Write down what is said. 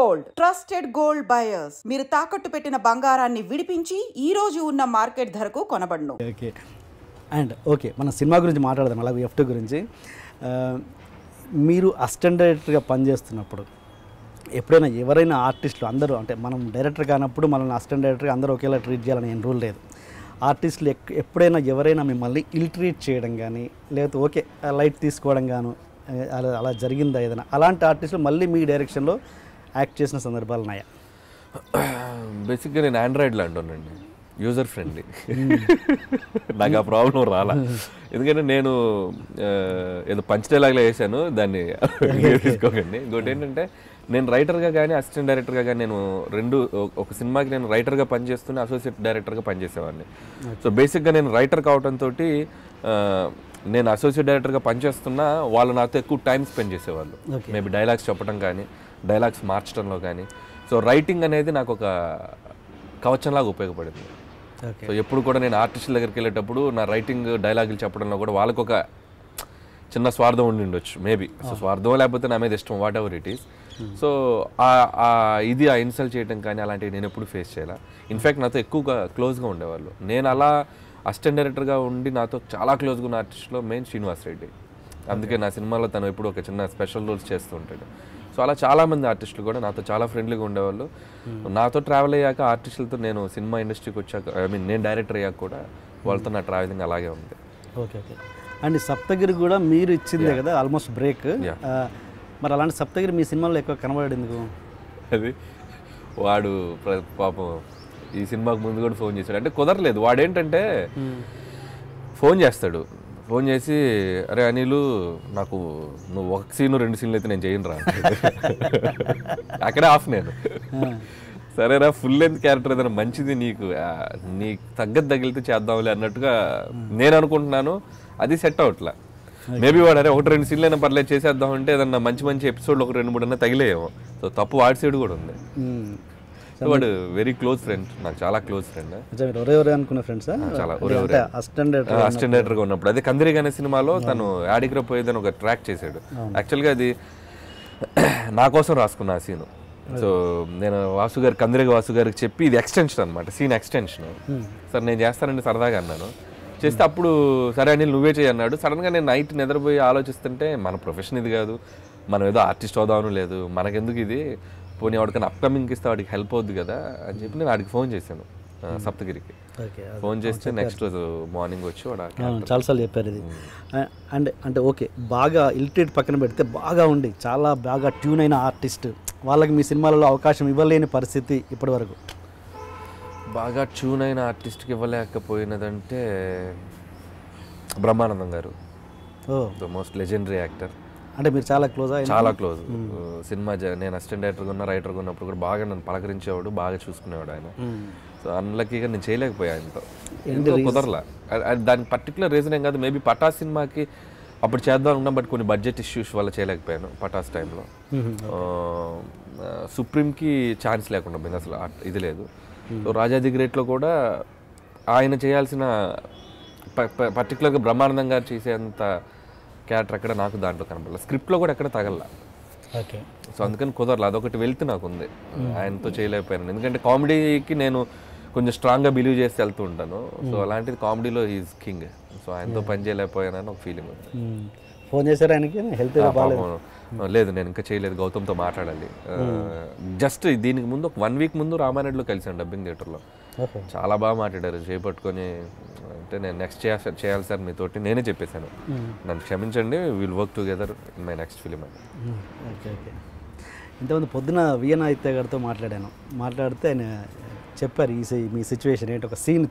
Gold, trusted gold buyers. మీరు తాకట్టు పెట్టిన బంగారాన్ని విడిపించి ఈ రోజు ఉన్న మార్కెట్ ధరకు కొనబడును. ఓకే అండ్ ఓకే, మన సినిమా గురించి మాట్లాడదాం. అలాగే F2 గురించి. మీరు అసిస్టెంట్ డైరెక్టర్గా పనిచేస్తున్నప్పుడు ఎప్పుడైనా ఎవరైనా ఆర్టిస్టులు అందరూ, అంటే మనం డైరెక్టర్ కానప్పుడు మనల్ని అసిస్టెంట్ డైరెక్టర్గా అందరూ ఒకేలా ట్రీట్ చేయాలని ఏం రూల్ లేదు. ఆర్టిస్టులు ఎప్పుడైనా ఎవరైనా మిమ్మల్ని ఇల్ ట్రీట్ చేయడం కానీ, లేకపోతే ఓకే లైట్ తీసుకోవడం గాను అలా జరిగిందా ఏదైనా? అలాంటి ఆర్టిస్టులు మళ్ళీ మీ డైరెక్షన్లో యాక్ట్ చేసిన సందర్భాలు ఉన్నాయా? బేసిక్గా నేను ఆండ్రాయిడ్లో అంటానండి, యూజర్ ఫ్రెండ్లీ. నాకు ఆ ప్రాబ్లం రాలా. ఎందుకంటే నేను ఏదో పంచ్ డైలాగ్లో వేసాను, దాన్ని తీసుకోకండి. ఇంకోటి ఏంటంటే, నేను రైటర్గా కానీ అసిస్టెంట్ డైరెక్టర్గా కానీ నేను ఒక సినిమాకి నేను రైటర్గా పనిచేస్తూనే అసోసియేట్ డైరెక్టర్గా పనిచేసేవాడిని. సో బేసిక్గా నేను రైటర్ కావడంతో నేను అసోసియేట్ డైరెక్టర్గా పనిచేస్తున్నా వాళ్ళు నాతో ఎక్కువ టైం స్పెండ్ చేసేవాళ్ళు. మేబీ డైలాగ్స్ చెప్పడం కానీ, డైలాగ్స్ మార్చడంలో కానీ. సో రైటింగ్ అనేది నాకు ఒక కవచంలాగా ఉపయోగపడింది. సో ఎప్పుడు కూడా నేను ఆర్టిస్టుల దగ్గరికి వెళ్ళేటప్పుడు నా రైటింగ్ డైలాగులు చెప్పడంలో కూడా వాళ్ళకు ఒక చిన్న స్వార్థం ఉండి ఉండొచ్చు మేబీ. సో స్వార్థం లేకపోతే నా మీద ఇష్టం, what ever it is. So ఇది ఆ ఇన్సల్ట్ చేయడం కానీ అలాంటివి నేను ఎప్పుడు ఫేస్ చేయాలి. ఇన్ఫ్యాక్ట్ నాతో ఎక్కువగా క్లోజ్గా ఉండేవాళ్ళు. నేను అలా అసిస్టెంట్ డైరెక్టర్గా ఉండి నాతో చాలా క్లోజ్గా ఉన్న ఆర్టిస్ట్లో మెయిన్ శ్రీనివాస్ రెడ్డి. అందుకే నా సినిమాలో తను ఎప్పుడు ఒక చిన్న స్పెషల్ రోల్స్ చేస్తూ ఉంటాడు. సో అలా చాలామంది ఆర్టిస్టులు కూడా నాతో చాలా ఫ్రెండ్లీగా ఉండేవాళ్ళు. నాతో ట్రావెల్ అయ్యాక ఆర్టిస్టులతో నేను సినిమా ఇండస్ట్రీకి వచ్చాక, నేను డైరెక్టర్ అయ్యాక కూడా వాళ్ళతో నా ట్రావెలింగ్ అలాగే ఉంది. Okay okay. అండ్ సప్తగిరి కూడా మీరు ఇచ్చిందే కదా ఆల్మోస్ట్ బ్రేక్. మరి అలాంటి సప్తగిరి మీ సినిమాలో ఎక్కువ కనబడేందుకు? అది వాడు పాపం ఈ సినిమాకు ముందు కూడా ఫోన్ చేశాడు. అంటే కుదరలేదు. వాడేంటంటే ఫోన్ చేస్తాడు, ఫోన్ చేసి అరే అనిలు నాకు నువ్వు ఒక సీను 2 సీన్లు అయితే నేను చేయను రా, అక్కడే ఆఫ్. నేను సరేరా ఫుల్ లెంత్ క్యారెక్టర్ ఏదైనా మంచిది నీకు తగ్గట్టు తగిలితే చేద్దాంలే అన్నట్టుగా నేను అనుకుంటున్నాను. అది సెట్ అవట్లా. మేబీ వాడు అరే 1-2 సీన్లు అయినా పర్లేదు చేసేద్దాం అంటే ఏదన్నా మంచి ఎపిసోడ్లు 1-2-3 తగిలేమో. సో తప్పు వాడి సైడ్ కూడా ఉంది. వాడు వెరీ క్లోజ్ ఫ్రెండ్, నాకు చాలా క్లోజ్ ఫ్రెండ్. అనుకున్న ఫ్రెండ్స్ చాలా అసిస్టెంట్ డైరెక్టర్గా ఉన్నప్పుడు అదే కందిరిగా అనే సినిమాలో తను యాడిగ్రా పోయేదని ఒక ట్రాక్ చేశాడు. యాక్చువల్గా అది నా కోసం రాసుకున్న ఆ సీను. సో నేను కందిరిగా వాసు గారికి చెప్పి ఇది ఎక్స్టెన్షన్ అనమాట, సీన్ ఎక్స్టెన్షన్. సరే నేను చేస్తానండి సరదాగా అన్నాను. చేస్తే అప్పుడు సరే అని నువ్వే చేయి అన్నాడు. సడన్గా నేను నైట్ నిద్రపోయి ఆలోచిస్తుంటే మన ప్రొఫెషన్ ఇది కాదు, మనం ఏదో ఆర్టిస్ట్ అవుదామని లేదు, మనకెందుకు ఇది, పోనీ వాడికన్నా అప్కమింగ్కి ఇస్తే వాడికి హెల్ప్ అవుద్ది కదా అని చెప్పి నేను వాడికి ఫోన్ చేశాను సప్తగిరికి. ఫోన్ చేస్తే నెక్స్ట్ రోజు మార్నింగ్ వచ్చి వాడు చాలాసార్లు చెప్పారు ఇది. అండ్ అంటే ఓకే, బాగా ఇలిటరేట్ పక్కన పెడితే బాగా ఉండి చాలా బాగా ట్యూన్ అయిన ఆర్టిస్ట్ వాళ్ళకి మీ సినిమాలలో అవకాశం ఇవ్వలేని పరిస్థితి ఇప్పటి వరకు? బాగా ట్యూన్ అయిన ఆర్టిస్ట్కి ఇవ్వలేకపోయినదంటే బ్రహ్మానందం గారు, ద మోస్ట్ లెజెండరీ యాక్టర్. అంటే మీరు చాలా క్లోజ్? చాలా క్లోజ్. సినిమా నేను అసిస్టెంట్ డైరెక్టర్గా ఉన్నా, రైటర్గా ఉన్నప్పుడు కూడా బాగా నన్ను పలకరించేవాడు, బాగా చూసుకునేవాడు ఆయన. సో అన్లక్కీగా నేను చేయలేకపోయా ఆయనతో, ఎందుకు కుదరలా. దానికి పర్టికులర్ రీజన్ ఏం కాదు, మేబీ పటాస్ సినిమాకి అప్పుడు చేద్దాం అనుకున్నాం, బట్ కొన్ని బడ్జెట్ ఇష్యూస్ వల్ల చేయలేకపోయాను పటాస్ టైంలో. సుప్రీంకి ఛాన్స్ లేకుండా పోయింది, అసలు ఇది లేదు. సో రాజా ది గ్రేట్లో కూడా ఆయన చేయాల్సిన పర్టికులర్గా బ్రహ్మానందం గారు చేసేంత క్యారెక్టర్ అక్కడ నాకు దాంట్లో కనపడలేదు, స్క్రిప్ట్లో కూడా ఎక్కడ తగలలా. ఓకే. సో అందుకని కుదరలేదు. అదొకటి వెళ్తే నాకు ఉంది, ఆయనతో చేయలేకపోయాను. ఎందుకంటే కామెడీకి నేను కొంచెం స్ట్రాంగ్గా బిలీవ్ చేసి వెళ్తూ ఉంటాను. సో అలాంటిది కామెడీలో ఈజ్ కింగ్. సో ఆయనతో పని చేయలేకపోయానని ఒక ఫీలింగ్ ఉంది. ఫోన్ చేశారు ఆయనకి? హెల్త్ లేదు, నేను ఇంకా చేయలేదు, గౌతమ్తో మాట్లాడాలి. జస్ట్ దీనికి ముందు ఒక 1 వీక్ ముందు రామారెడ్డిలో కలిసాను డబ్బింగ్ థియేటర్లో. చాలా బాగా మాట్లాడారు, చేపట్టుకొని. అంటే నేను నెక్స్ట్ చేయాలి సార్ మీతోటి, నేనే చెప్పేశాను నన్ను క్షమించండి, will work together in my next film అని. Okay okay. ఇంతకుముందు పొద్దున విఎన్ ఆదిత్య గారితో మాట్లాడితే ఆయన చెప్పారు మీ సిచ్యువేషన్ ఏంటి, ఒక సీన్